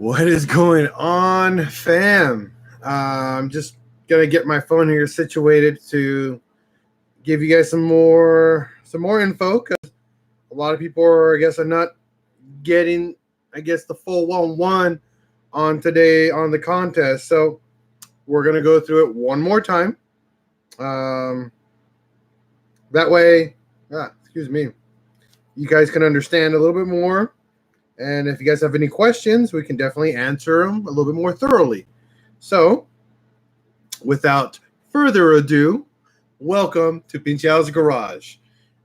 What is going on, fam? I'm just gonna get my phone here situated to give you guys some more info because a lot of people are, I guess, are not getting, I guess, the full 1-1 on today on the contest. So we're gonna go through it one more time. Um, that way, excuse me, you guys can understand a little bit more. And if you guys have any questions, we can definitely answer them a little bit more thoroughly. So, without further ado, welcome to Pinchial's Garage.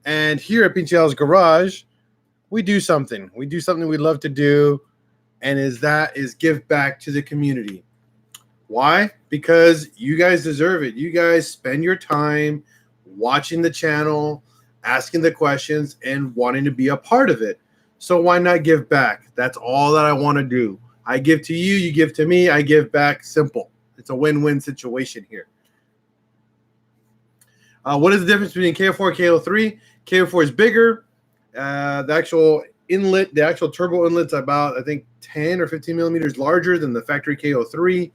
And here at Pinchial's Garage, we do something. We do something we love to do, and is give back to the community. Why? Because you guys deserve it. You guys spend your time watching the channel, asking the questions, and wanting to be a part of it. So why not give back? That's all that I want to do. I give to you, you give to me, I give back. Simple. It's a win-win situation here. What is the difference between KO4 and KO3? KO4 is bigger. The actual inlet, the actual turbo inlet's about, I think, 10 or 15 millimeters larger than the factory KO3.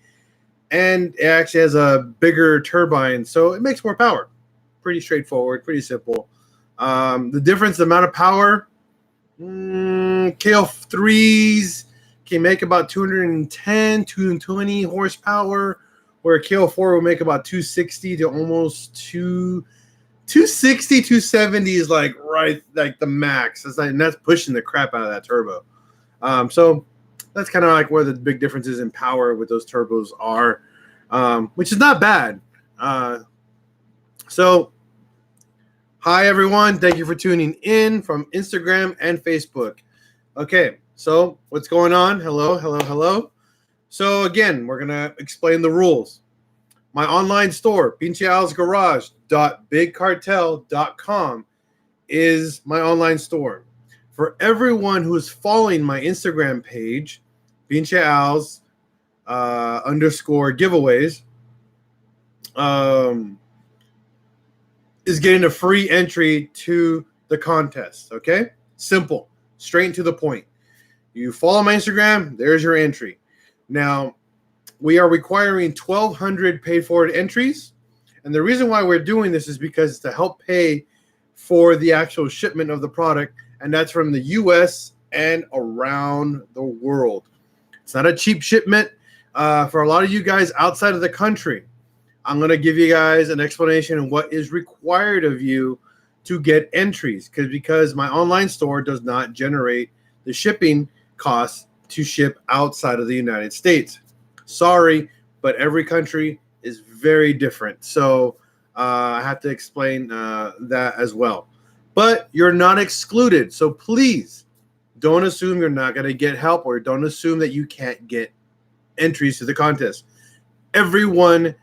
And it actually has a bigger turbine, so it makes more power. Pretty straightforward, pretty simple. The difference, the amount of power, KO3s can make about 210, 220 horsepower, where KO4 will make about 260 to almost 260, 270 is like the max. And that's pushing the crap out of that turbo. So that's kind of like where the big differences in power with those turbos are, which is not bad. Hi, everyone. Thank you for tuning in from Instagram and Facebook. Okay, so what's going on? Hello. So, again, we're going to explain the rules. My online store, pinchealsgarage.bigcartel.com, is my online store. For everyone who is following my Instagram page, pincheals _ giveaways, is getting a free entry to the contest. Okay, simple, straight and to the point. You follow my Instagram, there's your entry. Now, we are requiring 1,200 paid forward entries, and the reason why we're doing this is because it's to help pay for the actual shipment of the product, and that's from the US and around the world. It's not a cheap shipment. For a lot of you guys outside of the country, I'm going to give you guys an explanation of what is required of you to get entries, because my online store does not generate the shipping costs to ship outside of the United States. Sorry, but every country is very different. So I have to explain that as well. But you're not excluded. So please don't assume you're not going to get help, or don't assume that you can't get entries to the contest. Everyone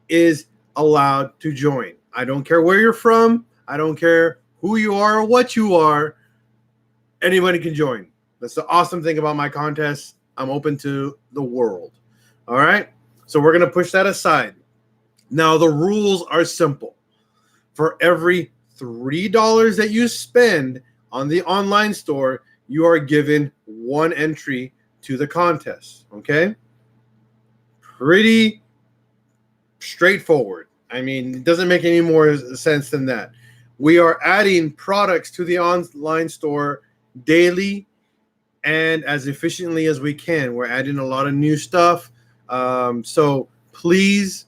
is allowed to join. I don't care where you're from. I don't care who you are or what you are. Anybody can join. That's the awesome thing about my contest. I'm open to the world. All right? So we're going to push that aside. Now, the rules are simple. For every $3 that you spend on the online store, you are given one entry to the contest. Okay? Pretty straightforward. I mean, it doesn't make any more sense than that. We are adding products to the online store daily and as efficiently as we can. We're adding a lot of new stuff. So please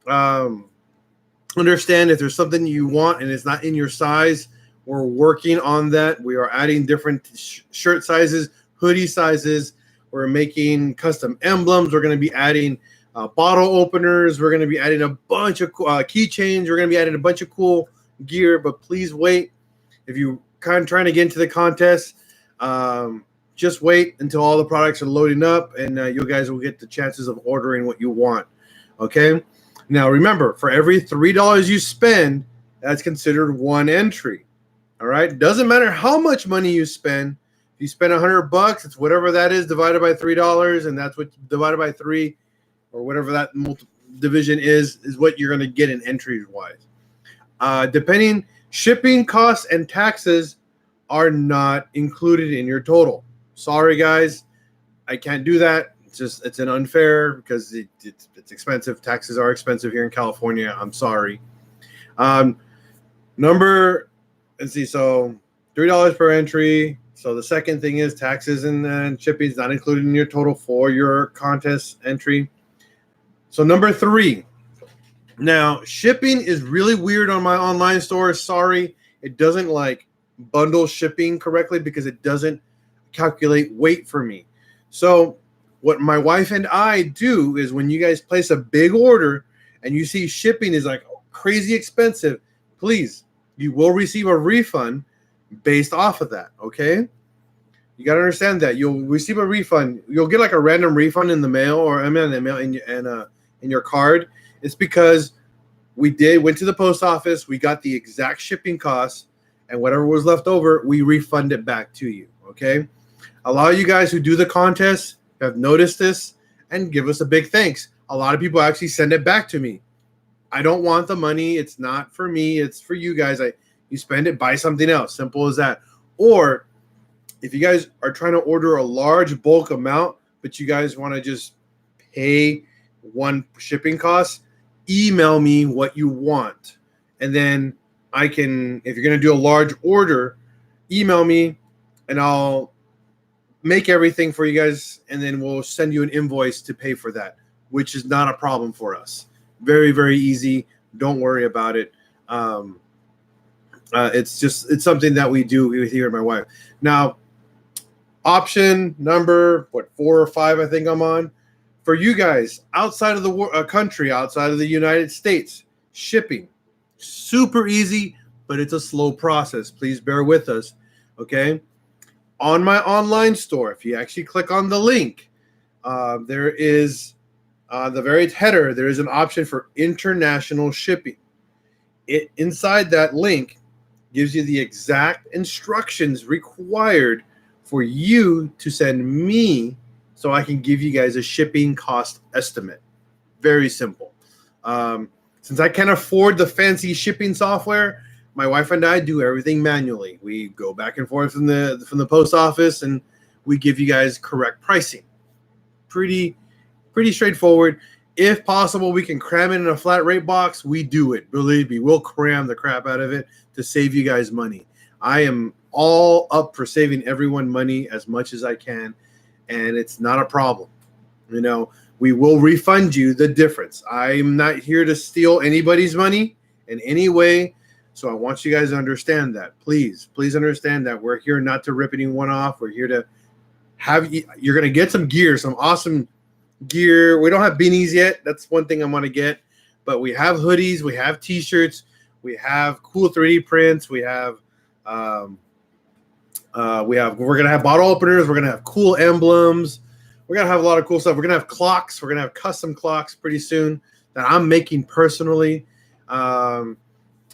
understand if there's something you want and it's not in your size, we're working on that. We are adding different shirt sizes, hoodie sizes. We're making custom emblems. We're going to be adding bottle openers. We're going to be adding a bunch of keychains. We're going to be adding a bunch of cool gear, but please wait. If you kind of trying to get into the contest, just wait until all the products are loading up, and you guys will get the chances of ordering what you want. Okay? Now, remember, for every $3 you spend, that's considered one entry. All right? Doesn't matter how much money you spend. If you spend $100, it's whatever that is divided by $3, and that's what divided by 3, or whatever that division is what you're going to get in entries-wise. Depending, shipping costs and taxes are not included in your total. Sorry, guys. I can't do that. it's an unfair because it's expensive. Taxes are expensive here in California. I'm sorry. Let's see. So $3 per entry. So the second thing is taxes and shipping is not included in your total for your contest entry. So number 3. Now, shipping is really weird on my online store. Sorry, it doesn't like bundle shipping correctly because it doesn't calculate weight for me. So what my wife and I do is when you guys place a big order and you see shipping is like crazy expensive, please, you will receive a refund based off of that, okay? You got to understand that. You'll receive a refund. You'll get like a random refund in the mail or in your card. It's because went to the post office, we got the exact shipping costs, and whatever was left over, we refund it back to you, okay? A lot of you guys who do the contest have noticed this and give us a big thanks. A lot of people actually send it back to me. I don't want the money. It's not for me. It's for you guys. You spend it, buy something else. Simple as that. Or if you guys are trying to order a large bulk amount, but you guys want to just pay one shipping cost, email me what you want. And then if you're going to do a large order, email me and I'll make everything for you guys. And then we'll send you an invoice to pay for that, which is not a problem for us. Very, very easy. Don't worry about it. It's something that we do here with my wife. Now, option number 4 or 5, I think I'm on. For you guys outside of the country, outside of the United States, shipping, super easy, but it's a slow process. Please bear with us, okay? On my online store, if you actually click on the link, there is the very header, there is an option for international shipping. Inside that link gives you the exact instructions required for you to send me so I can give you guys a shipping cost estimate. Very simple. Since I can't afford the fancy shipping software, my wife and I do everything manually. We go back and forth from the post office and we give you guys correct pricing. Pretty straightforward. If possible, we can cram it in a flat rate box. We do it. Believe me, we'll cram the crap out of it to save you guys money. I am all up for saving everyone money as much as I can, and it's not a problem. You know, we will refund you the difference. I'm not here to steal anybody's money in any way, so I want you guys to understand that. Please understand that we're here not to rip anyone off. We're here to you're going to get some gear, some awesome gear. We don't have beanies yet. That's one thing I want to get, but we have hoodies, we have t-shirts, we have cool 3D prints, we're going to have bottle openers, we're going to have cool emblems, we're going to have a lot of cool stuff. We're going to have clocks, we're going to have custom clocks pretty soon that I'm making personally. I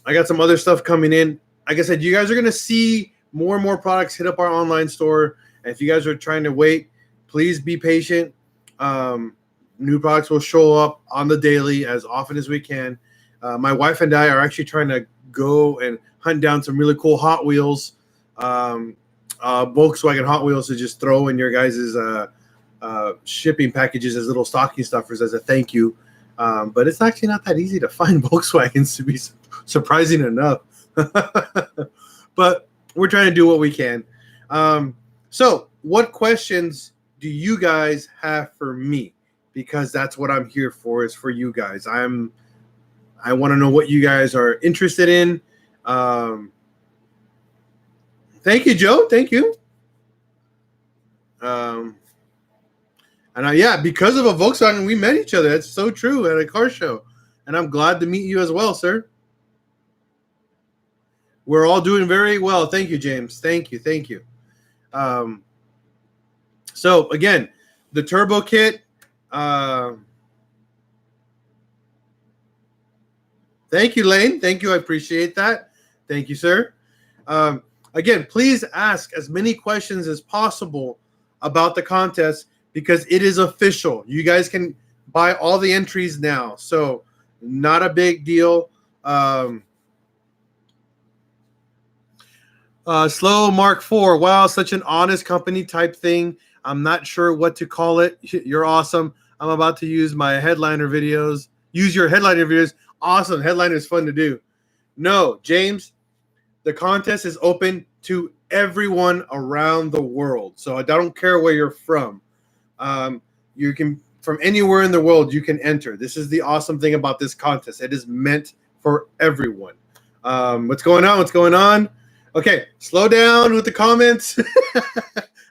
got some other stuff coming in. Like I said, you guys are going to see more and more products hit up our online store. And if you guys are trying to wait, please be patient. New products will show up on the daily as often as we can. My wife and I are actually trying to go and hunt down some really cool Hot Wheels, Volkswagen Hot Wheels to just throw in your guys' shipping packages as little stocking stuffers as a thank you. But it's actually not that easy to find Volkswagens, to be surprising enough. But we're trying to do what we can. So what questions do you guys have for me? Because that's what I'm here for, is for you guys. I want to know what you guys are interested in. Thank you, Joe. Thank you. And because of a Volkswagen, we met each other. That's so true, at a car show. And I'm glad to meet you as well, sir. We're all doing very well. Thank you, James. Thank you. So again, the turbo kit. Thank you, Lane. Thank you. I appreciate that. Thank you, sir. Again, please ask as many questions as possible about the contest because it is official. You guys can buy all the entries now. So not a big deal. Slow Mark 4. Wow, such an honest company type thing. I'm not sure what to call it. You're awesome. I'm about to use my headliner videos. Use your headliner videos. Awesome. Headliner is fun to do. No, James, the contest is open to everyone around the world. So I don't care where you're from. You can, from anywhere in the world, you can enter. This is the awesome thing about this contest. It is meant for everyone. What's going on? What's going on? Okay, slow down with the comments.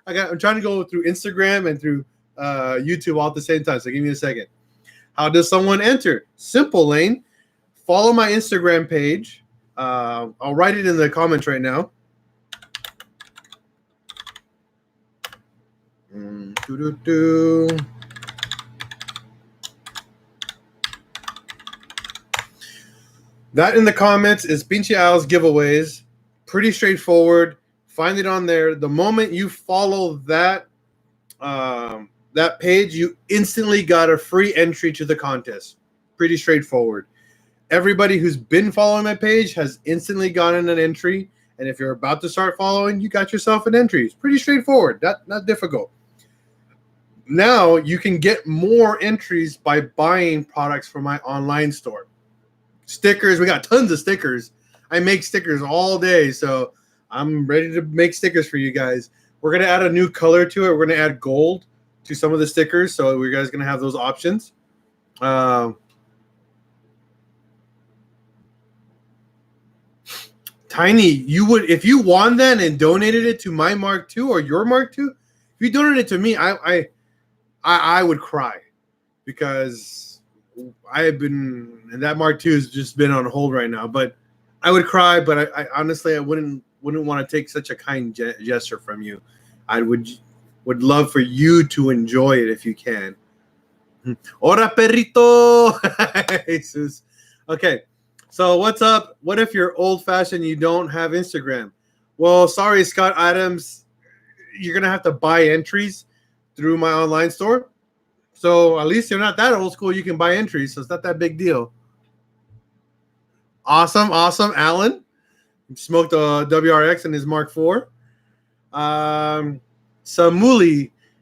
I'm trying to go through Instagram and through YouTube all at the same time. So give me a second. How does someone enter? Simple, Lane. Follow my Instagram page. I'll write it in the comments right now. That in the comments is Pinche Al's giveaways. Pretty straightforward. Find it on there. The moment you follow that that page, you instantly got a free entry to the contest. Pretty straightforward. Everybody who's been following my page has instantly gotten an entry. And if you're about to start following, you got yourself an entry. It's pretty straightforward. Not difficult. Now you can get more entries by buying products from my online store. Stickers. We got tons of stickers. I make stickers all day, so I'm ready to make stickers for you guys. We're going to add a new color to it. We're going to add gold to some of the stickers, so you guys are going to have those options. Tiny, you would, if you won that and donated it to my Mark II or your Mark II, if you donated it to me, I would cry, because I have been, and that Mark II has just been on hold right now. But I would cry, but I honestly I wouldn't want to take such a kind gesture from you. I would love for you to enjoy it if you can. Ora perrito. Jesus. Okay. So what's up? What if you're old-fashioned and you don't have Instagram? Well, sorry, Scott Adams. You're going to have to buy entries through my online store. So at least you're not that old school. You can buy entries, so it's not that big deal. Awesome, Alan. Smoked a WRX in his Mark IV. Samuli,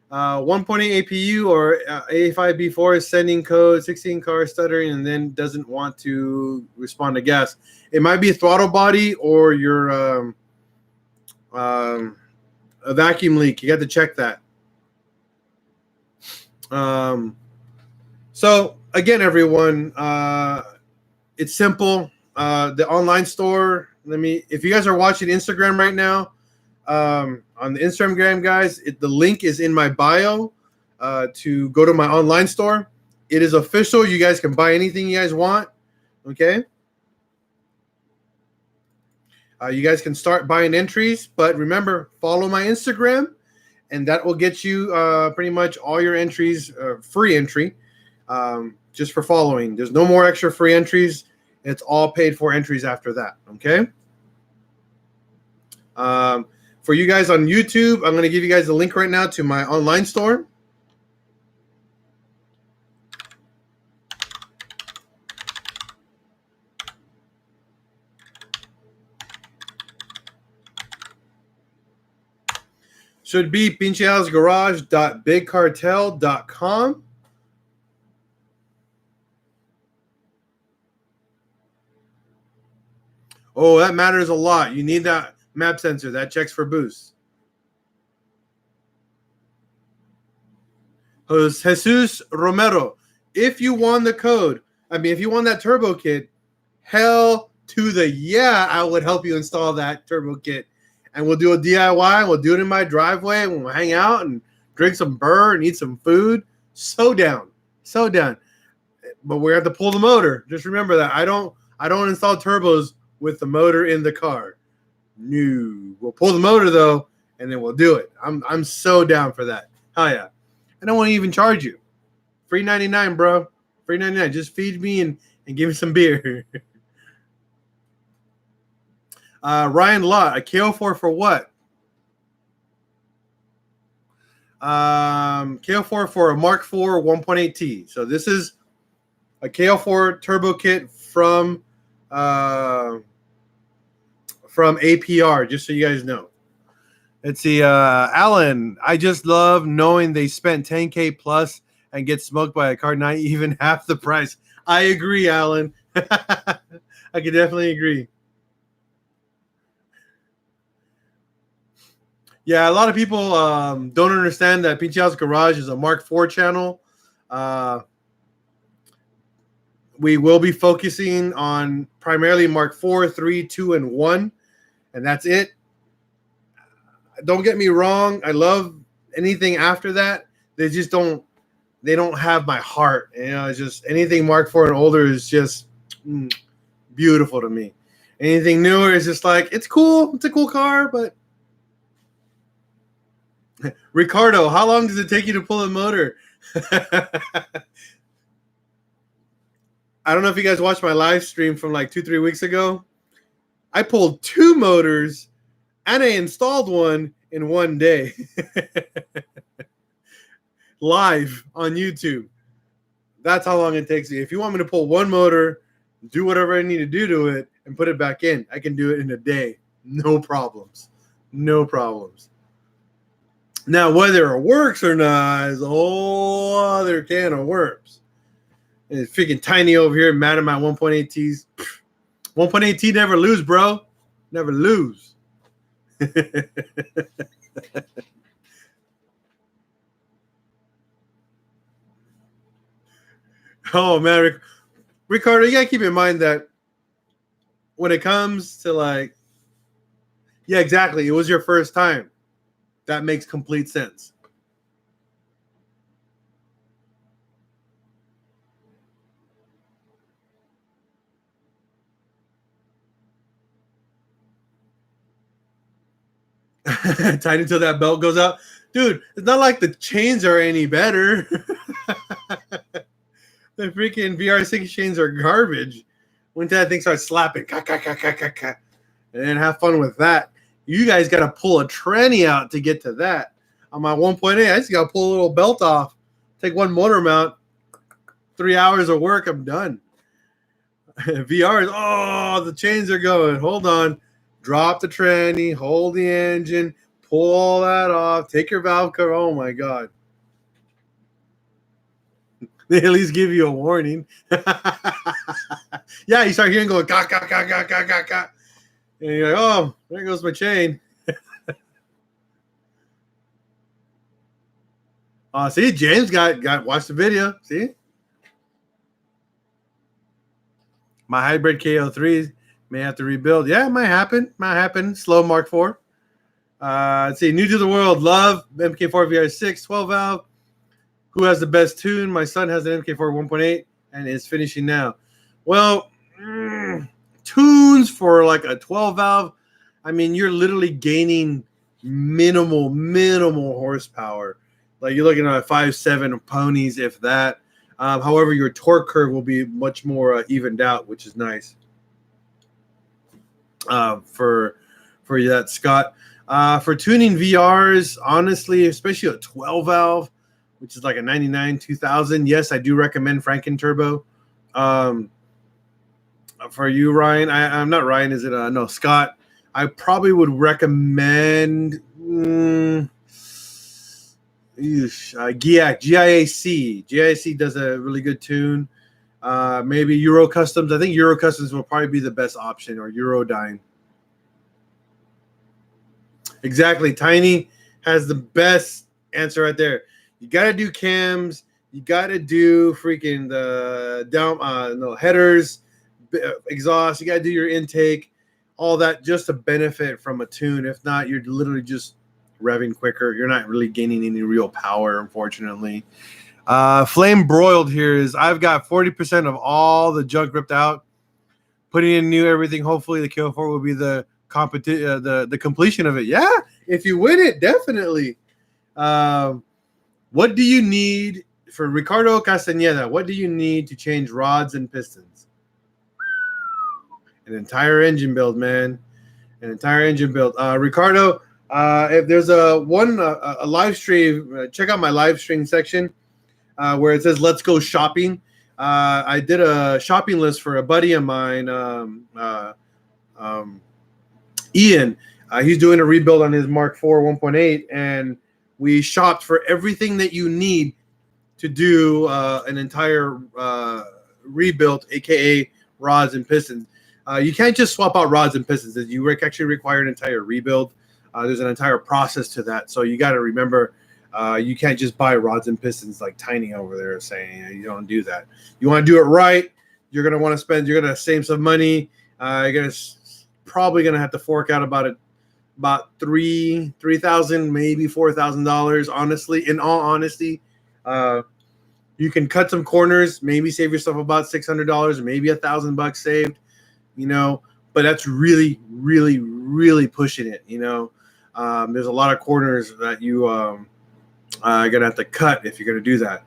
1.8 APU or A5B4 is sending code, 16 car stuttering, and then doesn't want to respond to gas. It might be a throttle body or your a vacuum leak. You got to check that. So again, everyone, it's simple. The online store. If you guys are watching Instagram right now, on the Instagram, guys, the link is in my bio to go to my online store. It is official. You guys can buy anything you guys want. Okay. You guys can start buying entries, but remember, follow my Instagram, and that will get you pretty much all your entries, free entry, just for following. There's no more extra free entries. It's all paid for entries after that. Okay. For you guys on YouTube, I'm going to give you guys the link right now to my online store. Should be pinchealsgarage.bigcartel.com. Oh, that matters a lot. You need that map sensor. That checks for boost. Jesus Romero, if you won the code, if you won that turbo kit, hell to the yeah, I would help you install that turbo kit. And we'll do a DIY. We'll do it in my driveway. And we'll hang out and drink some burr and eat some food. So down. But we have to pull the motor. Just remember that. I don't install turbos with the motor in the car. No. We'll pull the motor though, and then we'll do it. I'm so down for that. Hell yeah. And I won't even charge you. Free 99, bro. Free 99. Just feed me and give me some beer. Ryan Lott, a KO4 for what? KO4 for a Mark IV 1.8T. So this is a KO4 turbo kit from APR, just so you guys know. Let's see, Alan. I just love knowing they spent 10K plus and get smoked by a card not even half the price. I agree, Alan. I can definitely agree. Yeah, a lot of people don't understand that Pinche House Garage is a Mark IV channel. We will be focusing on primarily Mark IV, 3, 2, and 1, and that's it. Don't get me wrong. I love anything after that. They just don't. They don't have my heart. You know, it's just anything Mark IV and older is just beautiful to me. Anything newer is just like it's cool. It's a cool car, but Ricardo, how long does it take you to pull a motor? I don't know if you guys watched my live stream from like 2-3 weeks ago. I pulled 2 motors and I installed one in one day. Live on YouTube. That's how long it takes me. If you want me to pull one motor, do whatever I need to do to it, and put it back in, I can do it in a day. No problems. No problems. Now, whether it works or not is a whole other can of worms. And it's freaking tiny over here, mad at my 1.8Ts. 1.8T never lose, bro. Never lose. Oh, man. Ricardo, you got to keep in mind that when it comes to like, yeah, exactly. It was your first time. That makes complete sense. Tight until that belt goes out. Dude, it's not like the chains are any better. The freaking VR6 chains are garbage. When that thing starts slapping, and then have fun with that. You guys got to pull a tranny out to get to that. On my 1.8, I just got to pull a little belt off, take one motor mount, 3 hours of work, I'm done. VR is, oh, the chains are going. Hold on. Drop the tranny, hold the engine, pull all that off, take your valve cover. Oh, my God. They at least give you a warning. Yeah, you start hearing going, ga, ga, ga, ga, ga, ga, ga. And you're like, oh, there goes my chain. See, James got watched the video. See? My hybrid KO3 may have to rebuild. Yeah, it might happen. Might happen. Slow Mark IV. Let's see. New to the world. Love MK4 VR6 12 valve. Who has the best tune? My son has an MK4 1.8 and is finishing now. Well, tunes for like a 12 valve. I mean, you're literally gaining minimal horsepower. Like you're looking at 5.7 ponies, if that. However, your torque curve will be much more evened out, which is nice for that, Scott. For tuning VRs, honestly, especially a 12 valve, which is like a 99 2000. Yes, I do recommend Franken Turbo. For you, Ryan, I'm not Ryan. Is it no Scott? I probably would recommend GIAC. GIAC does a really good tune. Maybe Euro Customs. I think Euro Customs will probably be the best option, or Eurodyne. Exactly. Tiny has the best answer right there. You got to do cams. You got to do freaking the down, headers, exhaust. You got to do your intake, all that just to benefit from a tune. If not, you're literally just revving quicker. You're not really gaining any real power, unfortunately. Flame Broiled here is I've got 40% of all the junk ripped out, putting in new everything. Hopefully the KO4 will be the completion of it. Yeah, if you win it, definitely. What do you need for Ricardo Castañeda? What do you need to change rods and pistons? An entire engine build, man. An entire engine build. Ricardo, if there's a live stream, check out my live stream section where it says "Let's go shopping." I did a shopping list for a buddy of mine, Ian. He's doing a rebuild on his Mark IV 1.8, and we shopped for everything that you need to do an entire rebuild, aka rods and pistons. You can't just swap out rods and pistons. You actually require an entire rebuild. There's an entire process to that. So you got to remember, you can't just buy rods and pistons like Tiny over there saying. You don't do that. You want to do it right. You're going to want to spend. You're going to save some money. You're probably going to have to fork out about $3,000, maybe $4,000. Honestly, in all honesty, you can cut some corners. Maybe save yourself about $600, maybe $1,000 saved. But that's really, really, really pushing it. There's a lot of corners that you are gonna have to cut if you're gonna do that.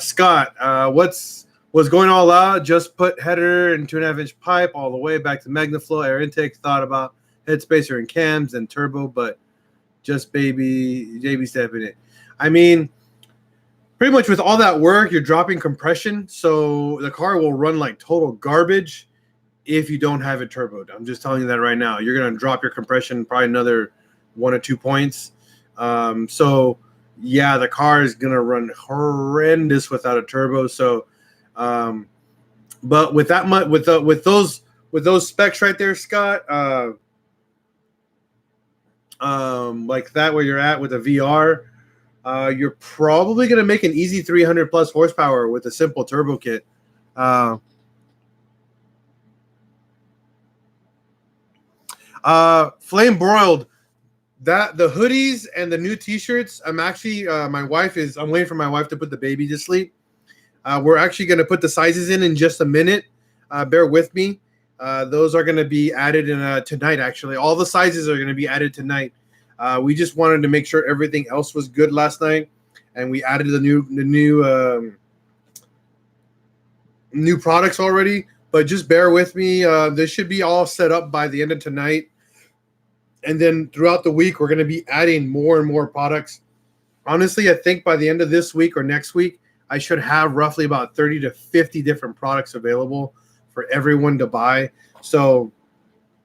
Scott, what's going all out? Just put header and 2.5-inch pipe all the way back to MagnaFlow air intake. Thought about head spacer and cams and turbo, but just JB step in it. I mean, pretty much with all that work, you're dropping compression, so the car will run like total garbage if you don't have it turboed. I'm just telling you that right now. You're going to drop your compression probably another 1 or 2 points. So yeah, the car is going to run horrendous without a turbo. So, but with that much, with those specs right there, Scott, like that where you're at with a VR, you're probably going to make an easy 300 plus horsepower with a simple turbo kit. Flame broiled that the hoodies and the new t-shirts. I'm actually I'm waiting for my wife to put the baby to sleep. We're actually going to put the sizes in just a minute. Bear with me. Those are going to be added in tonight. Actually, all the sizes are going to be added tonight. We just wanted to make sure everything else was good last night, and we added the new products already. But just bear with me. This should be all set up by the end of tonight. And then throughout the week, we're going to be adding more and more products. Honestly, I think by the end of this week or next week, I should have roughly about 30 to 50 different products available for everyone to buy. So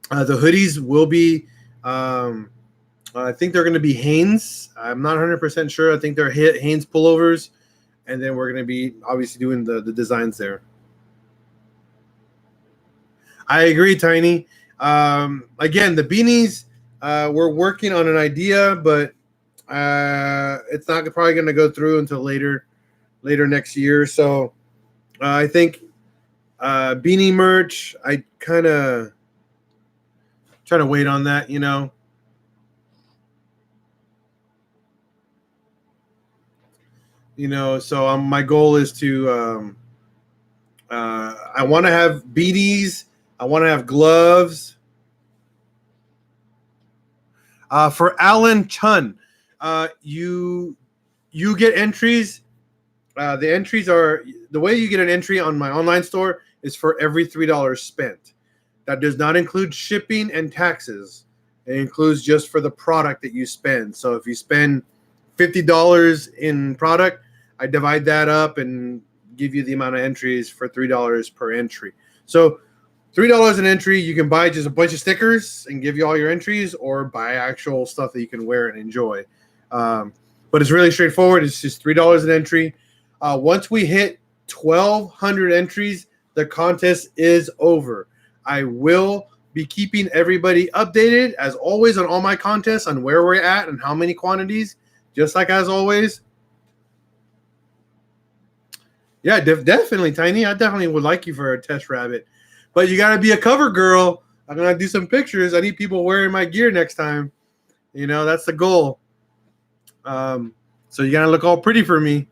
the hoodies will be, I think they're going to be Hanes. I'm not 100% sure. I think they're Hanes pullovers. And then we're going to be obviously doing the designs there. I agree, Tiny. Again, the beanies, we're working on an idea, but it's not probably going to go through until later next year. So I think beanie merch, I kind of try to wait on that, So my goal is to I want to have beanies. I want to have gloves. For Alan Chun, you get entries. The entries are the way you get an entry on my online store is for every $3 spent. That does not include shipping and taxes. It includes just for the product that you spend. So if you spend $50 in product, I divide that up and give you the amount of entries for $3 per entry. So $3 an entry, you can buy just a bunch of stickers and give you all your entries, or buy actual stuff that you can wear and enjoy. But it's really straightforward. It's just $3 an entry. Once we hit 1,200 entries, the contest is over. I will be keeping everybody updated, as always, on all my contests, on where we're at and how many quantities, just like as always. Yeah, definitely, Tiny. I definitely would like you for a test rabbit. But you got to be a cover girl. I'm going to do some pictures. I need people wearing my gear next time. That's the goal. So you got to look all pretty for me.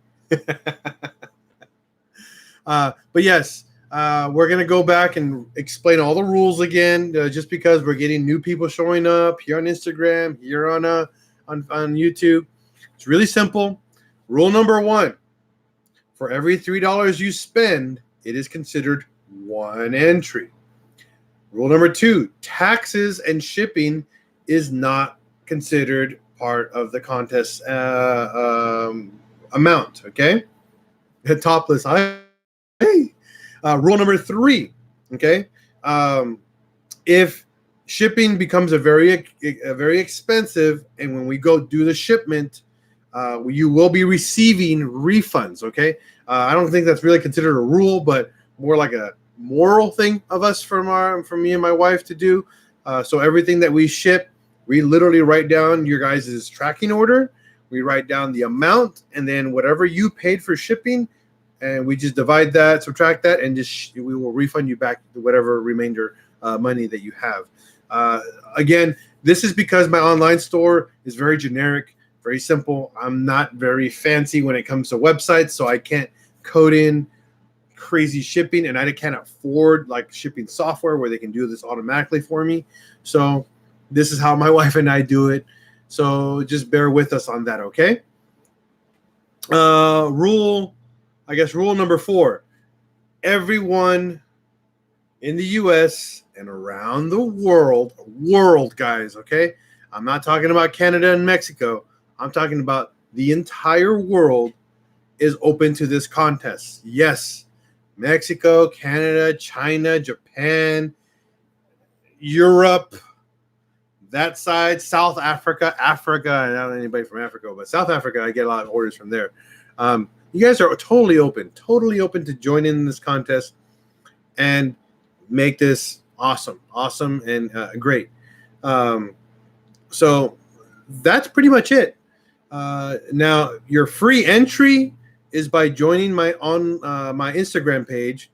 But yes, we're going to go back and explain all the rules again, just because we're getting new people showing up here on Instagram, here on YouTube. It's really simple. Rule number 1, for every $3 you spend, it is considered one entry. Rule number 2, taxes and shipping is not considered part of the contest amount. Okay, topless. Rule number 3. Okay, if shipping becomes a very expensive, and when we go do the shipment, you will be receiving refunds. Okay, I don't think that's really considered a rule, but more like a moral thing of us from me and my wife to do. So everything that we ship, we literally write down your guys' tracking order. We write down the amount, and then whatever you paid for shipping, and we just divide that, subtract that, and just we will refund you back whatever remainder money that you have. Again, this is because my online store is very generic, very simple. I'm not very fancy when it comes to websites, so I can't code in crazy shipping, and I can't afford like shipping software where they can do this automatically for me. So this is how my wife and I do it. So just bear with us on that, okay? Rule number 4. Everyone in the US and around the world, guys, okay? I'm not talking about Canada and Mexico. I'm talking about the entire world is open to this contest. Yes, Mexico, Canada, China, Japan, Europe, that side, South Africa, I don't know anybody from Africa, but South Africa, I get a lot of orders from there. You guys are totally open to join in this contest and make this awesome and great. So that's pretty much it. Now your free entry is by joining my Instagram page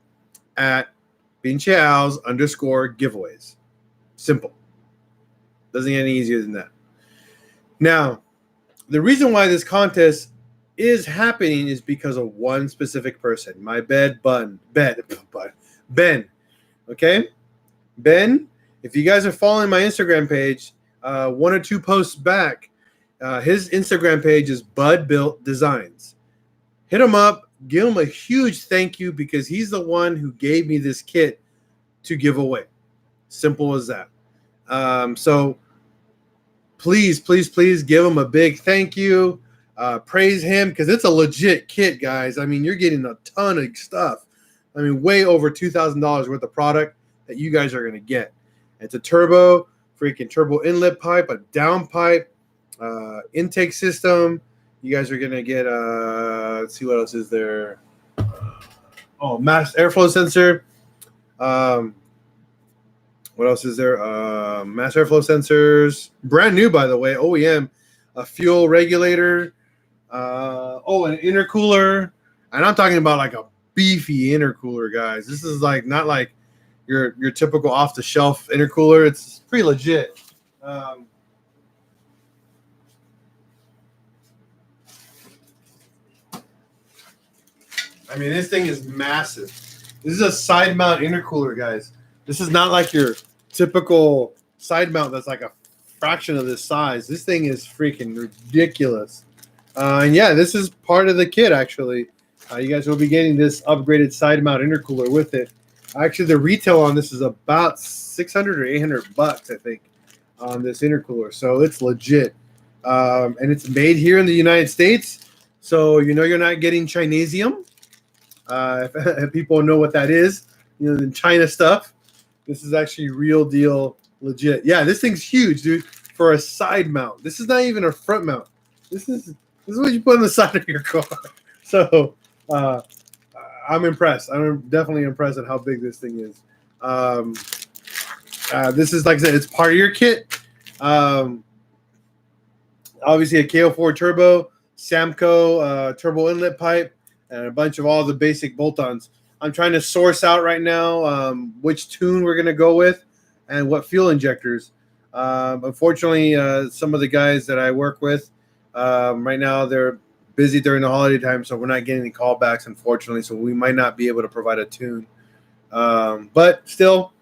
at pincheals_giveaways. Simple. Doesn't get any easier than that. Now, the reason why this contest is happening is because of one specific person. My Ben. Okay? Ben, if you guys are following my Instagram page, 1 or 2 posts back, his Instagram page is Bud Built Designs. Hit him up, give him a huge thank you because he's the one who gave me this kit to give away. Simple as that. So please give him a big thank you. Praise him because it's a legit kit, guys. I mean, you're getting a ton of stuff. I mean, way over $2,000 worth of product that you guys are going to get. It's a turbo inlet pipe, a down pipe, intake system. You guys are going to get, let's see what else is there. Mass airflow sensor. What else is there? Mass airflow sensors. Brand new, by the way, OEM. A fuel regulator. An intercooler. And I'm talking about like a beefy intercooler, guys. This is like not like your typical off-the-shelf intercooler. It's pretty legit. I mean, this thing is massive. This is a side mount intercooler, guys. This is not like your typical side mount that's like a fraction of this size. This thing is freaking ridiculous. And yeah, this is part of the kit, actually. You guys will be getting this upgraded side mount intercooler with it. Actually, the retail on this is about $600 or $800, I think, on this intercooler. So it's legit. And it's made here in the United States. So you know you're not getting Chinesium. If people know what that is, you know, the China stuff. This is actually real deal, legit. Yeah, this thing's huge, dude, for a side mount. This is not even a front mount. This is what you put on the side of your car. So I'm impressed. I'm definitely impressed at how big this thing is. This is, like I said, it's part of your kit. Obviously a KO4 turbo, Samco turbo inlet pipe, and a bunch of all the basic bolt-ons. I'm trying to source out right now which tune we're going to go with and what fuel injectors. Unfortunately, some of the guys that I work with right now, they're busy during the holiday time, so we're not getting any callbacks, unfortunately, so we might not be able to provide a tune. But still,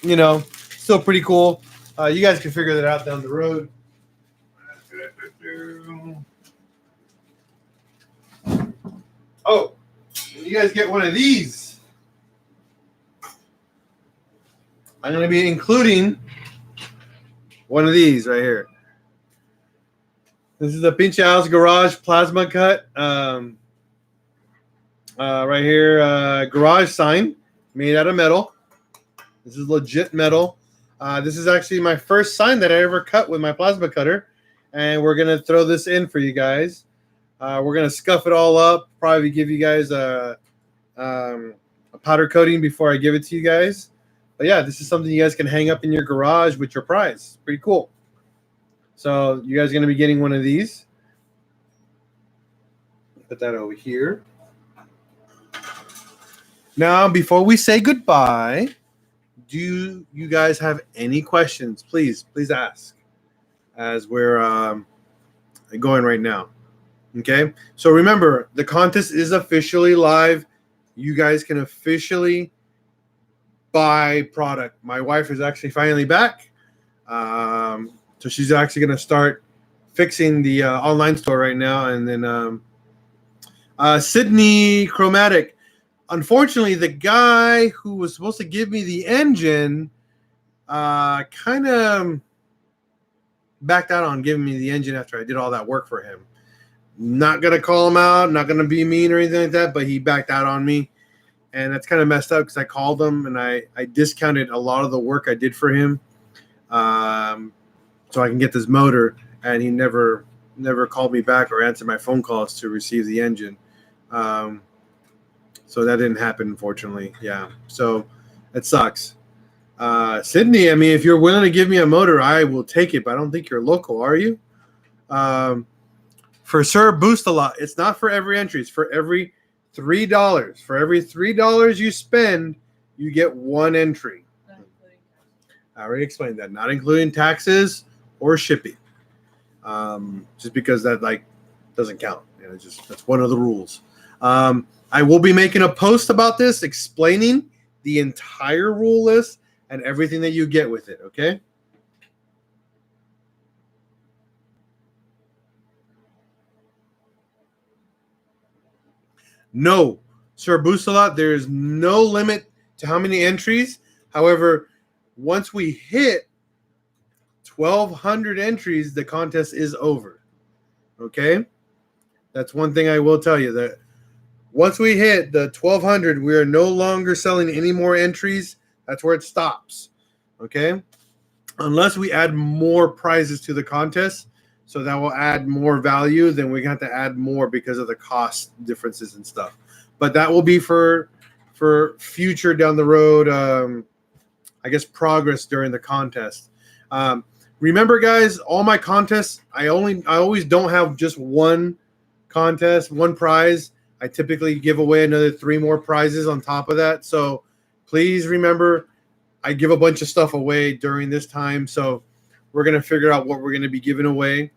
you know, still pretty cool. You guys can figure that out down the road. Oh, you guys get one of these. I'm going to be including one of these right here. This is a Pinche House Garage plasma cut. Right here, garage sign made out of metal. This is legit metal. This is actually my first sign that I ever cut with my plasma cutter, and we're gonna throw this in for you guys. We're gonna scuff it all up, probably give you guys a powder coating before I give it to you guys. But yeah, this is something you guys can hang up in your garage with your prize. Pretty cool. So you guys are gonna be getting one of these. Put that over here. Now, before we say goodbye, do you guys have any questions? Please ask as we're going right now. Okay, so remember, the contest is officially live. You guys can officially buy product. My wife is actually finally back. So she's actually going to start fixing the online store right now. And then Sydney Chromatic. Unfortunately, the guy who was supposed to give me the engine kind of backed out on giving me the engine after I did all that work for him. Not going to call him out, not going to be mean or anything like that, but he backed out on me. And that's kind of messed up because I called him and I discounted a lot of the work I did for him so I can get this motor. And he never called me back or answered my phone calls to receive the engine. So that didn't happen, unfortunately. Yeah, so it sucks. Sydney, I mean, if you're willing to give me a motor, I will take it, but I don't think you're local, are you? For Sir Boost a Lot, it's not for every entry. It's for every $3. For every $3 you spend, you get one entry. I already explained that. Not including taxes or shipping. Just because that doesn't count. That's one of the rules. I will be making a post about this explaining the entire rule list and everything that you get with it, okay? No, Sir Boost-A-Lot, there is no limit to how many entries. However, once we hit 1,200 entries, the contest is over, okay? That's one thing I will tell you, that once we hit the 1,200, we are no longer selling any more entries. That's where it stops, okay? Unless we add more prizes to the contest, so that will add more value, then we have to add more because of the cost differences and stuff. But that will be for future down the road, I guess, progress during the contest. Remember, guys, all my contests, I always don't have just one contest, one prize. I typically give away another 3 more prizes on top of that. So please remember, I give a bunch of stuff away during this time. So we're going to figure out what we're going to be giving away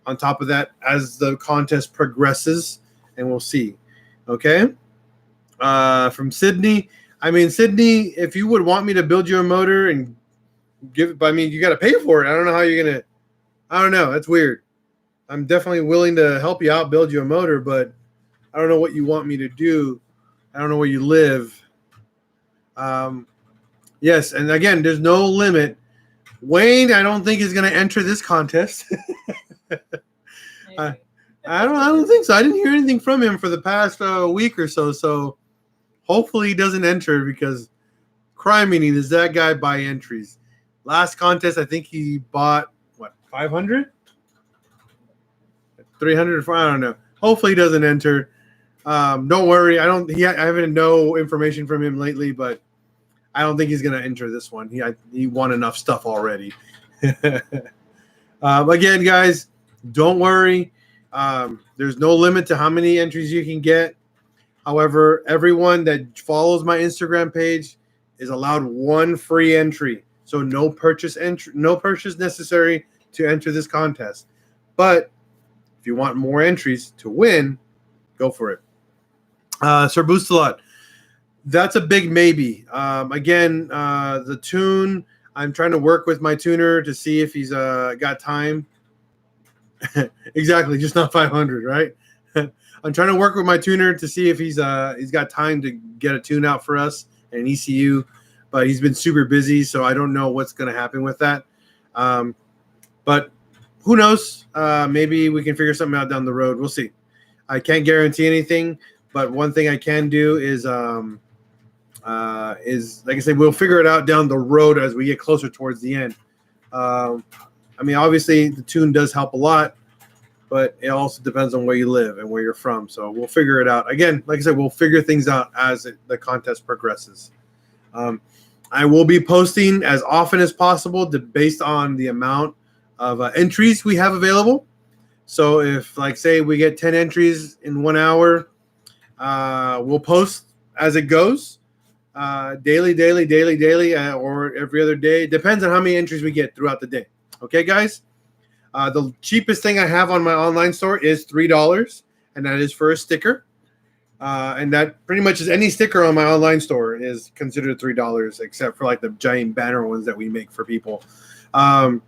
on top of that as the contest progresses, and we'll see. Okay? From Sydney. I mean, Sydney, if you would want me to build you a motor and give it, I mean, you got to pay for it. I don't know how you're going to, I don't know. That's weird. I'm definitely willing to help you out, build you a motor, but I don't know what you want me to do. I don't know where you live. Yes, and again, there's no limit. Wayne, I don't think is going to enter this contest. I don't think so. I didn't hear anything from him for the past week or so. So hopefully he doesn't enter, because crime meaning does that guy buy entries? Last contest, I think he bought 500, 300. I don't know. Hopefully he doesn't enter. Don't worry. I haven't no information from him lately, but I don't think he's going to enter this one. He won enough stuff already. Again, guys, don't worry. There's no limit to how many entries you can get. However, everyone that follows my Instagram page is allowed one free entry. So no purchase necessary to enter this contest. But if you want more entries to win, go for it. Sir Boost-A-Lot. That's a big maybe. Again, the tune, I'm trying to work with my tuner to see if he's got time. Exactly, just not 500, right? I'm trying to work with my tuner to see if he's got time to get a tune out for us and an ECU, but he's been super busy, so I don't know what's going to happen with that. But who knows? Maybe we can figure something out down the road. We'll see. I can't guarantee anything, but one thing I can do is is, like I said, we'll figure it out down the road as we get closer towards the end. I mean, obviously the tune does help a lot, but it also depends on where you live and where you're from. So we'll figure it out. Again, like I said, we'll figure things out as the contest progresses. I will be posting as often as possible based on the amount of entries we have available. So if, like, say we get 10 entries in 1 hour, we'll post as it goes, daily, or every other day. Depends on how many entries we get throughout the day. Okay, guys? The cheapest thing I have on my online store is $3, and that is for a sticker. And that pretty much is any sticker on my online store is considered $3, except for like the giant banner ones that we make for people. One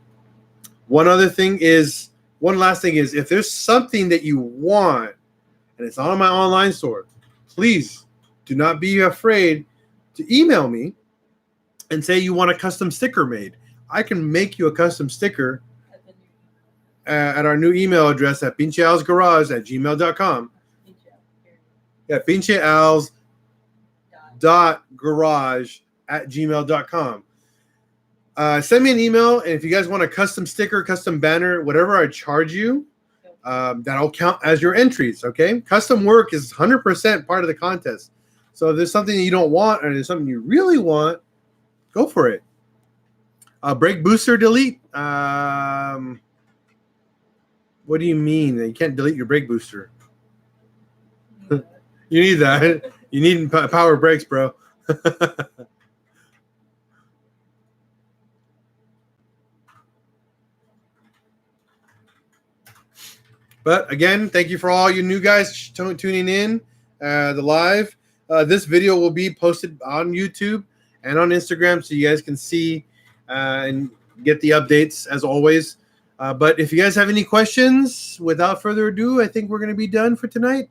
last thing is, if there's something that you want and it's not on my online store, please do not be afraid to email me and say you want a custom sticker made. I can make you a custom sticker at our new email address at pinchealsgarage@gmail.com. Yeah, pincheals.garage@gmail.com. Send me an email, and if you guys want a custom sticker, custom banner, whatever I charge you, that'll count as your entries, okay? Custom work is 100% part of the contest. So if there's something you don't want or there's something you really want, go for it. Break booster delete. What do you mean? You can't delete your brake booster. You need that. You need power brakes, bro. But again, thank you for all you new guys tuning in the live. This video will be posted on YouTube and on Instagram, so you guys can see and get the updates as always. But if you guys have any questions, without further ado, I think we're going to be done for tonight.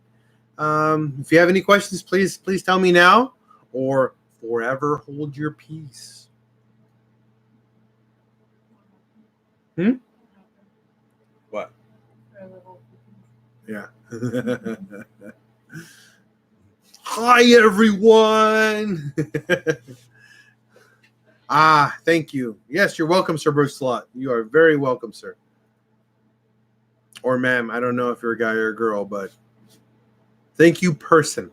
If you have any questions, please tell me now, or forever hold your peace. What? Yeah. Hi, everyone. Thank you. Yes, you're welcome, Sir Bruce Slot. You are very welcome, sir. Or ma'am. I don't know if you're a guy or a girl, but thank you, person.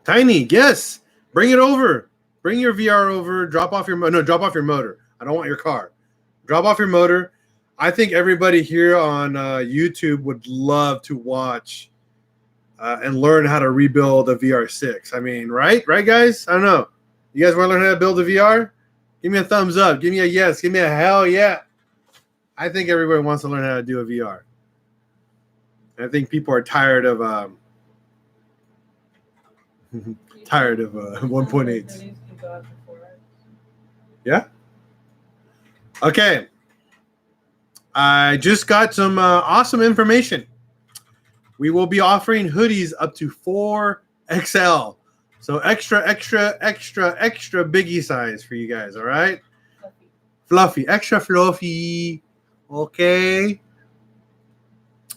Tiny, yes. Bring it over. Bring your VR over. Drop off your motor. I don't want your car. Drop off your motor. I think everybody here on YouTube would love to watch and learn how to rebuild a VR6. I mean, right, guys? I don't know. You guys want to learn how to build a VR? Give me a thumbs up. Give me a yes. Give me a hell yeah. I think everybody wants to learn how to do a VR. I think people are tired of 1.8. Yeah. Okay. I just got some awesome information. We will be offering hoodies up to 4XL. So extra biggie size for you guys, all right? Fluffy, extra fluffy. Okay.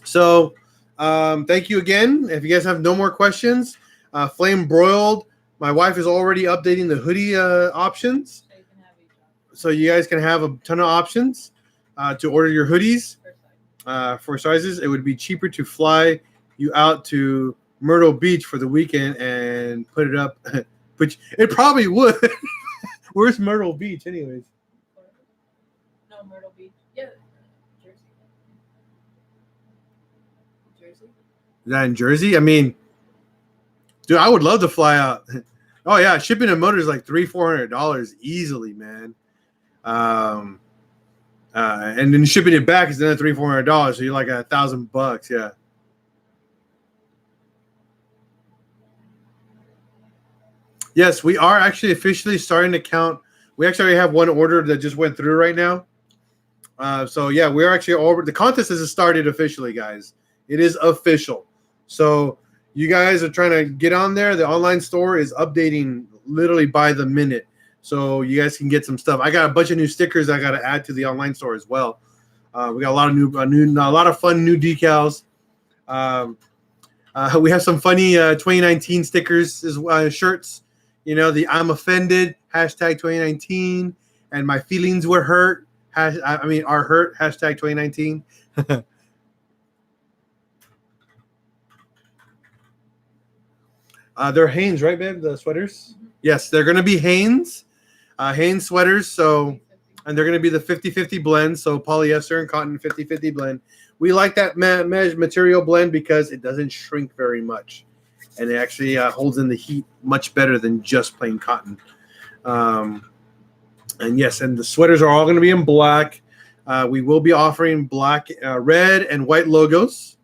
So thank you again. If you guys have no more questions, Flame Broiled, my wife is already updating the hoodie options. So you guys can have a ton of options to order your hoodies for sizes. It would be cheaper to fly you out to Myrtle Beach for the weekend and put it up. Which it probably would. Where's Myrtle Beach, anyways? No, Myrtle Beach. Yeah, Jersey. Is that in Jersey? I mean, dude, I would love to fly out. Oh yeah, shipping a motor is like $300-400 easily, man. And then shipping it back is another $300-400. So you're like $1,000, yeah. Yes, we are actually officially starting to count. We actually have one order that just went through right now. So yeah, we're actually over. The contest has started officially, guys. It is official. So you guys are trying to get on there. The online store is updating literally by the minute. So you guys can get some stuff. I got a bunch of new stickers I got to add to the online store as well. We got a lot of a lot of fun new decals. We have some funny 2019 stickers as shirts. You know, the I'm offended hashtag 2019 and my feelings were hurt. Are hurt hashtag 2019. They're Hanes, right, babe? The sweaters. Mhm. Yes, they're gonna be Hanes, Hanes sweaters. So, and they're gonna be the 50-50 blend. So polyester and cotton 50-50 blend. We like that material blend because it doesn't shrink very much, and it actually holds in the heat much better than just plain cotton. And yes, and the sweaters are all going to be in black. We will be offering black, red, and white logos.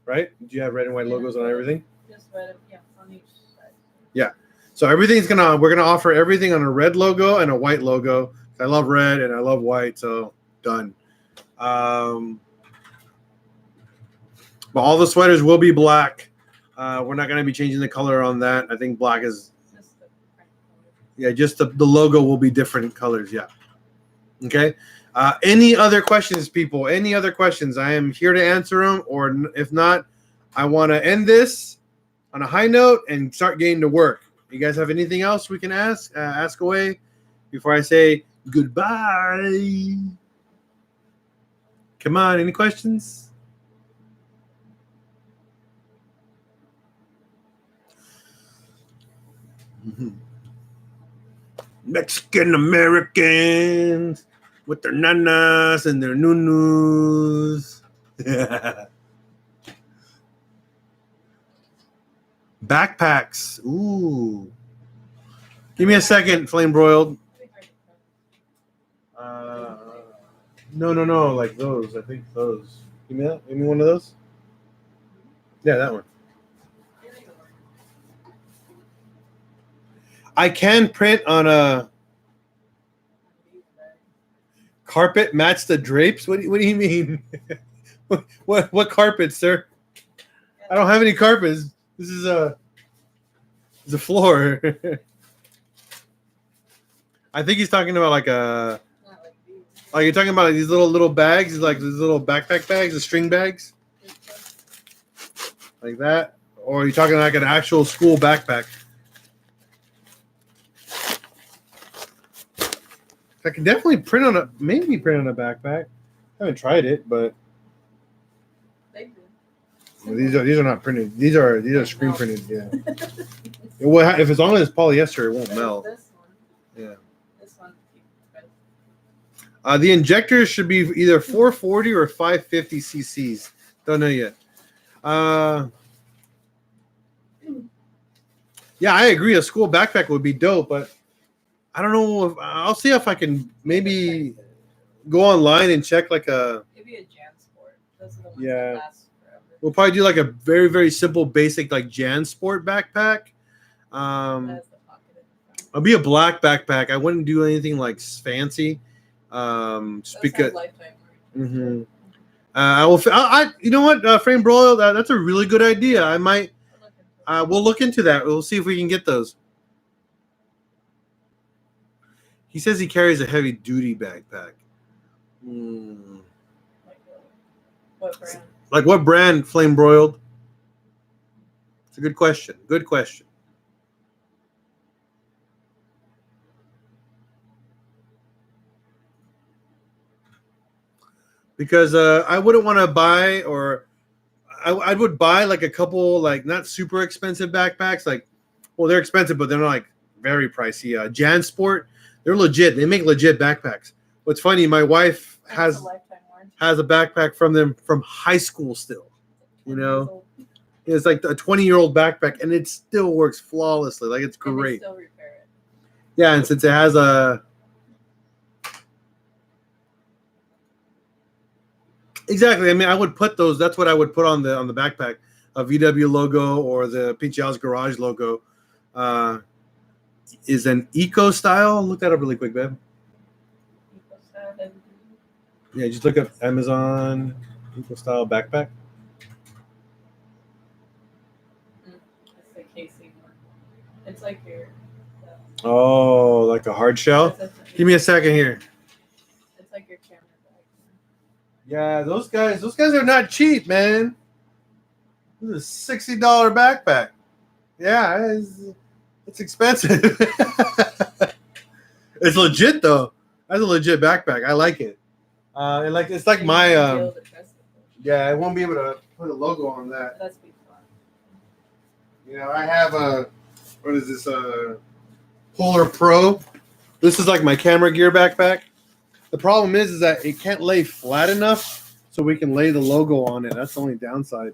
Right? Do you have red and white logos on everything? Just red, yeah, on each side. Yeah. So we're gonna offer everything on a red logo and a white logo. I love red and I love white, so done. But all the sweaters will be black. We're not going to be changing the color on that. I think black is, Just the different colors. yeah, just the logo will be different colors. Yeah. Okay. Any other questions, people? Any other questions? I am here to answer them. Or if not, I want to end this on a high note and start getting to work. You guys have anything else we can ask? Ask away before I say goodbye. Come on, any questions? Mexican Americans with their nanas and their nunus. Backpacks. Ooh. Give me a second, flame broiled. No. Like those. I think those. Give me that. Give me one of those. Yeah, that one. I can print on a carpet match the drapes. What do you mean? what carpet, sir? I don't have any carpets. This is a floor. I think he's talking about like a. Not like these. Like you're talking about like these little bags, like these little backpack bags, the string bags, like that, or are you talking like an actual school backpack? I can definitely print on a backpack. I haven't tried it, but They do. these are not printed. These are screen printed. Yeah. If as long as it's polyester, it won't There's melt. This one. Yeah. This one. The injectors should be either 440 or 550 cc's. Don't know yet. Yeah, I agree. A school backpack would be dope, but I don't know if I'll see if I can maybe go online and check like a. Maybe a JanSport. Those are the ones Yeah. that last forever. We'll probably do like a very, very simple, basic like JanSport backpack. That's the pocket in the front. It'll be a black backpack. I wouldn't do anything like fancy. Just Those because. have lifetime warranty. Mhm. You know what, Frame Broil, that's a really good idea. I might. I'll look into it. We'll look into that. We'll see if we can get those. He says he carries a heavy duty backpack. Like, what brand? Like what brand, Flame Broiled? It's a good question. Good question. Because I wouldn't want to buy, or I would buy like a couple like not super expensive backpacks. Like, well, they're expensive, but they're not like very pricey. JanSport, they're legit. They make legit backpacks. What's funny, my wife That's has a lifetime warranty. a backpack from them from high school still. You 20 know? years old. It's like a 20-year-old backpack, and it still works flawlessly. Like it's And they great. still repair it. Yeah, and since it has a exactly, I mean, I would put those. That's what I would put on the backpack, a VW logo or the Peachy House Garage logo. Is an eco style. Look that up really quick, babe. EcoStyle, heavy duty. Yeah, just look up Amazon eco style backpack. It's the casing one. It's like your. Oh, like a hard shell. Give me a second here. It's like your camera bag. Yeah, those guys are not cheap, man. This is a $60 backpack. Yeah, it's expensive. It's legit though. That's a legit backpack. I like it. It's like my yeah. I won't be able to put a logo on that. That's be fun. You know, I have what is this? Polar Pro. This is like my camera gear backpack. The problem is that it can't lay flat enough so we can lay the logo on it. That's the only downside.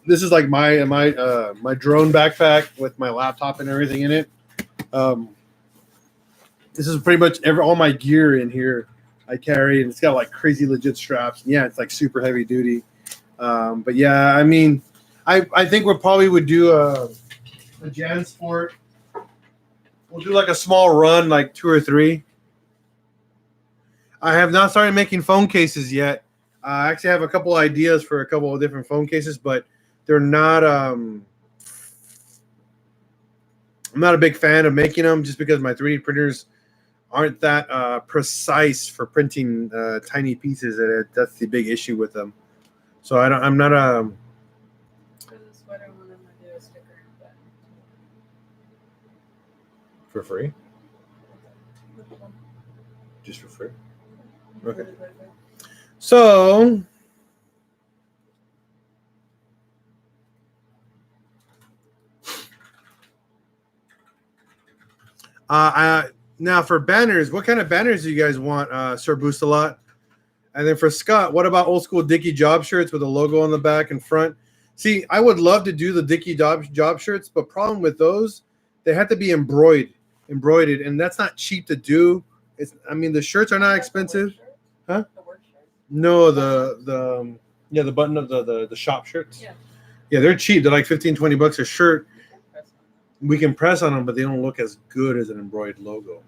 This is like my drone backpack with my laptop and everything in it. This is pretty much all my gear in here I carry, and it's got like crazy legit straps. And yeah, it's like super heavy duty. But yeah, I mean, I think we probably would do a JanSport. We'll do like a small run, like 2 or 3. I have not started making phone cases yet. I actually have a couple ideas for a couple of different phone cases, but they're not. I'm not a big fan of making them just because my 3D printers aren't that precise for printing tiny pieces. That's the big issue with them. So I'm not a. For the sweater one, I'm gonna do a sticker and button. For free? Just for free? Okay. So now for banners, what kind of banners do you guys want, Sir Boost-A-Lot? And then for Scott, what about old school Dickie job shirts with a logo on the back and front? See, I would love to do the Dickie job shirts, but problem with those, they have to be embroidered, and that's not cheap to do. The shirts are not expensive. Huh? The work shirt? No, the button of the shop shirts. Yeah, they're cheap. They're like $15-20 a shirt. We can press on them, but they don't look as good as an embroidered logo.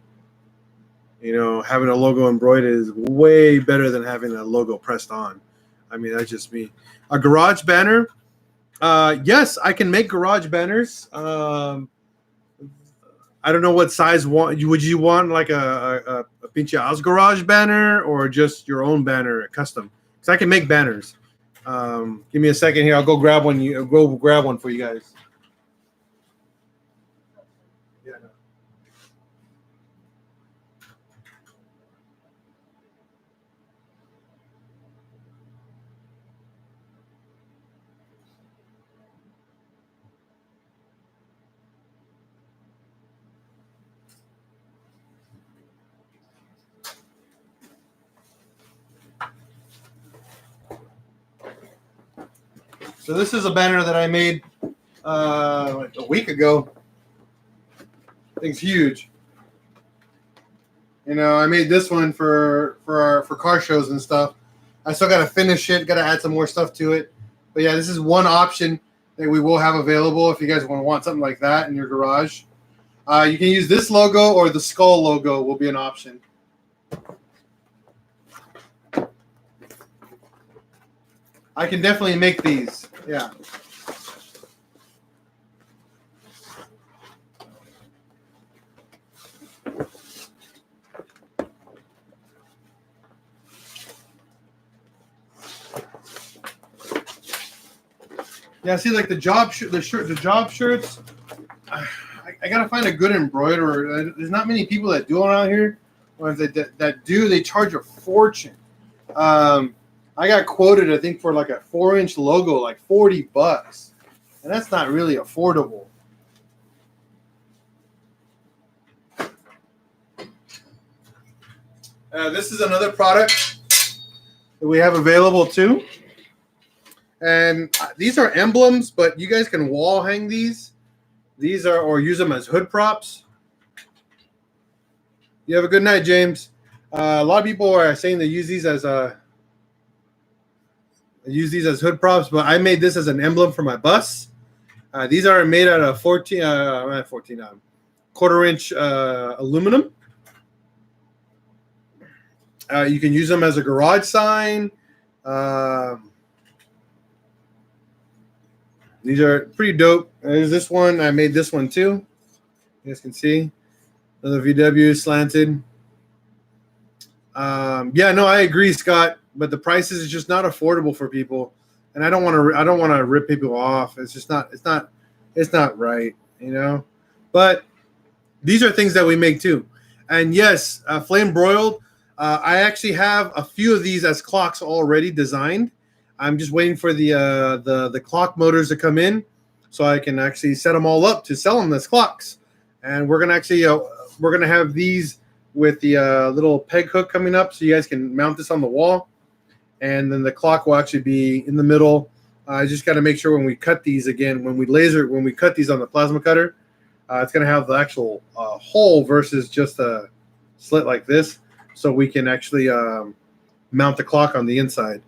You know, having a logo embroidered is way better than having a logo pressed on. I mean, that's just me. A garage banner. Yes, I can make garage banners. I don't know what size would you want, like a Pinche House garage banner or just your own banner, custom? Because I can make banners. Give me a second here. I'll go grab one. Go grab one for you guys. Yeah. So this is a banner that I made like a week ago. Thing's huge. You know, I made this one for car shows and stuff. I still got to finish it. Got to add some more stuff to it. But yeah, this is one option that we will have available if you guys want something like that in your garage. You can use this logo or the skull logo will be an option. I can definitely make these. Yeah. Yeah, see, like the job shirts. I gotta find a good embroiderer. There's not many people that do it around here. Or that do, they charge a fortune. I got quoted, I think, for like a 4-inch logo, like $40, and that's not really affordable. This is another product that we have available too, and these are emblems, but you guys can wall hang these. These are, or use them as hood props. You have a good night, James. A lot of people are saying they use these as hood props, but I made this as an emblem for my bus. These are made out of 1/4-inch aluminum. You can use them as a garage sign. These are pretty dope. There's this one. I made this one too. You guys can see. Another VW slanted. Yeah, no, I agree, Scott. But the prices is just not affordable for people. and I don't want to rip people off. It's just not right, you know. But these are things that we make too. And yes, flame broiled. I actually have a few of these as clocks already designed. I'm just waiting for the clock motors to come in, so I can actually set them all up to sell them as clocks. And we're gonna have these with the little peg hook coming up, so you guys can mount this on the wall, and then the clock will actually be in the middle. I just got to make sure when we cut these again, when we cut these on the plasma cutter, it's gonna have the actual hole versus just a slit like this, so we can actually mount the clock on the inside.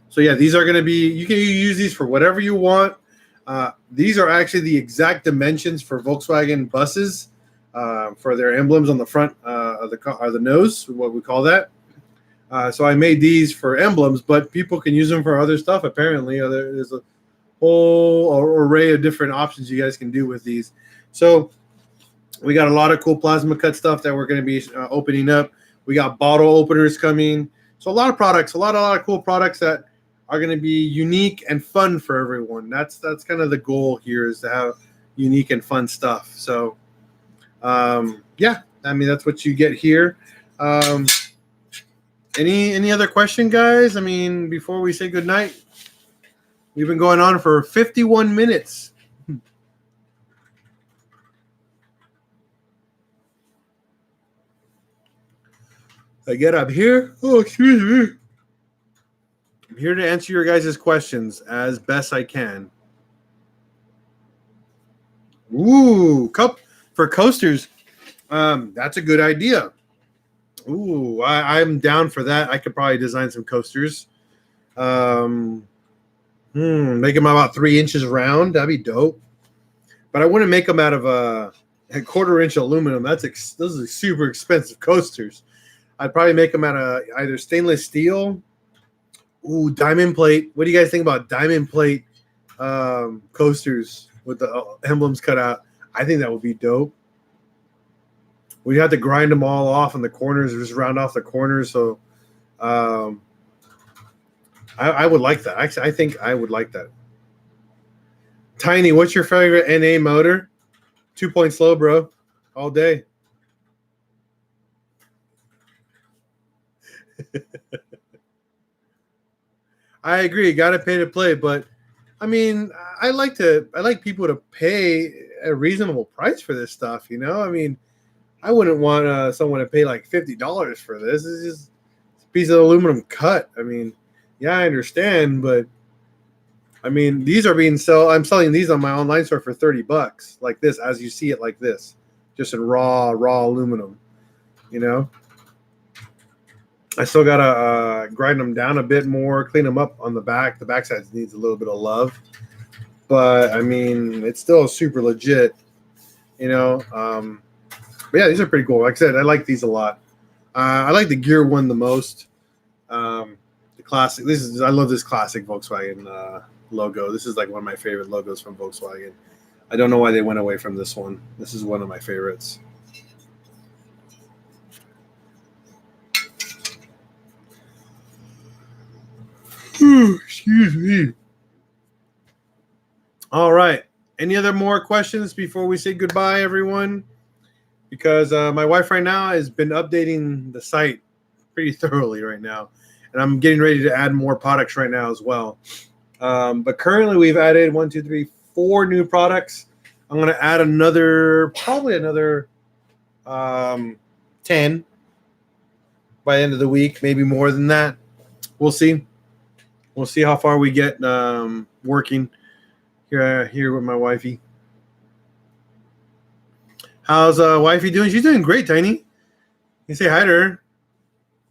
So yeah, these are going to be, you can use these for whatever you want. These are actually the exact dimensions for Volkswagen buses for their emblems on the front of the nose, what we call that. So I made these for emblems, but people can use them for other stuff. Apparently, there's a whole array of different options you guys can do with these. So we got a lot of cool plasma cut stuff that we're going to be opening up. We got bottle openers coming. So a lot of products, a lot of cool products that are going to be unique and fun for everyone. That's kind of the goal here, is to have unique and fun stuff. So, yeah, I mean, that's what you get here. Any other question, guys? I mean, before we say goodnight, we've been going on for 51 minutes. Again, I'm here. Oh, excuse me. I'm here to answer your guys' questions as best I can. Ooh, cup for coasters. That's a good idea. Ooh, I'm down for that. I could probably design some coasters. Make them about 3 inches round. That'd be dope. But I wouldn't make them out of a 1/4-inch aluminum. Those are super expensive coasters. I'd probably make them out of either stainless steel. Ooh, diamond plate. What do you guys think about diamond plate coasters with the emblems cut out? I think that would be dope. We have to grind them all off in the corners, just round off the corners. So I would like that. Actually, I think I would like that. Tiny, what's your favorite NA motor? 2-point slow, bro. All day. I agree. Got to pay to play, but I mean, I like people to pay a reasonable price for this stuff. You know, I mean, I wouldn't want someone to pay like $50 for this. It's just a piece of aluminum cut. I mean, yeah, I understand, but I mean, these are being I'm selling these on my online store for $30, like this, as you see it, like this, just in raw aluminum. You know. I still gotta grind them down a bit more, clean them up on the back. The backside needs a little bit of love, but I mean, it's still super legit, you know. But yeah, these are pretty cool. Like I said, I like these a lot. I like the gear one the most. The classic. I love this classic Volkswagen logo. This is like one of my favorite logos from Volkswagen. I don't know why they went away from this one. This is one of my favorites. Excuse me. All right. Any other more questions before we say goodbye, everyone? Because my wife right now has been updating the site pretty thoroughly right now, and I'm getting ready to add more products right now as well. But currently, we've added 4 new products. I'm going to add probably another 10 by the end of the week, maybe more than that. We'll see. We'll see how far we get working here with my wifey. How's wifey doing? She's doing great, Tiny. You say hi to her.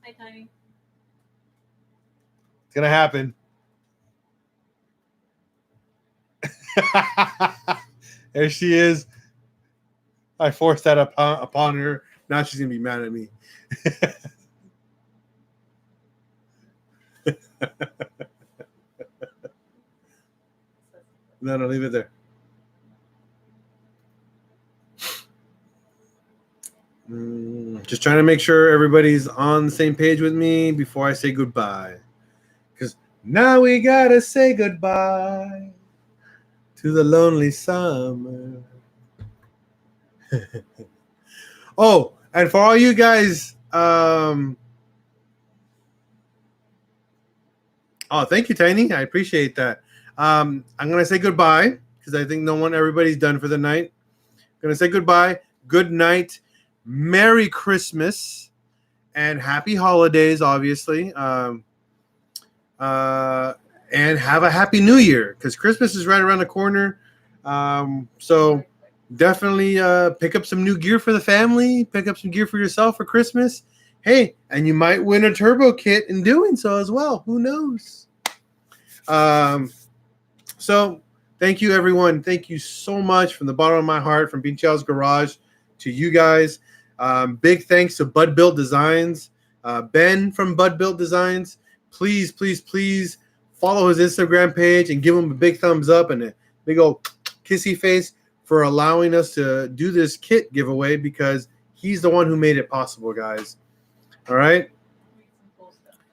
Hi, Tiny. It's gonna happen. There she is. I forced that upon her. Now she's gonna be mad at me. No, leave it there. Just trying to make sure everybody's on the same page with me before I say goodbye. Because Now we gotta say goodbye to the lonely summer. Oh, and for all you guys, oh, thank you, Tiny. I appreciate that. I'm gonna say goodbye because I think everybody's done for the night. Gonna say goodbye. Good night. Merry Christmas and happy holidays, obviously. And have a happy New Year because Christmas is right around the corner. So definitely pick up some new gear for the family. Pick up some gear for yourself for Christmas. Hey, and you might win a turbo kit in doing so as well. Who knows? So thank you, everyone. Thank you so much from the bottom of my heart, from Pinchal's Garage to you guys. Big thanks to Bud Built Designs, Ben from Bud Built Designs. Please, please, please follow his Instagram page and give him a big thumbs up and a big old kissy face for allowing us to do this kit giveaway because he's the one who made it possible, guys. All right?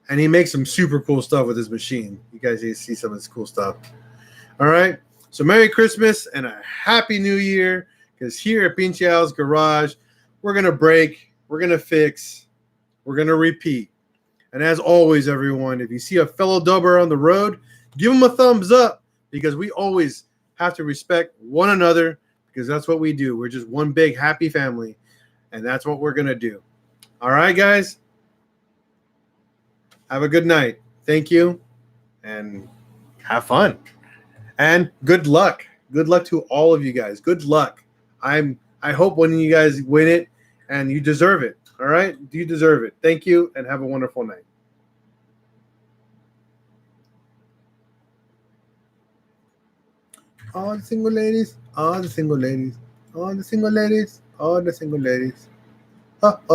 And he makes some super cool stuff with his machine. You guys need to see some of his cool stuff. All right? So Merry Christmas and a Happy New Year because here at Pinchal's Garage, we're going to break, we're going to fix, we're going to repeat. And as always, everyone, if you see a fellow dubber on the road, give him a thumbs up because we always have to respect one another because that's what we do. We're just one big happy family, and that's what we're going to do. All right, guys? Have a good night. Thank you, and have fun. And good luck. Good luck to all of you guys. Good luck. I hope when you guys win it, and you deserve it. All right? You deserve it. Thank you, and have a wonderful night. All the single ladies, all the single ladies, all the single ladies, all the single ladies.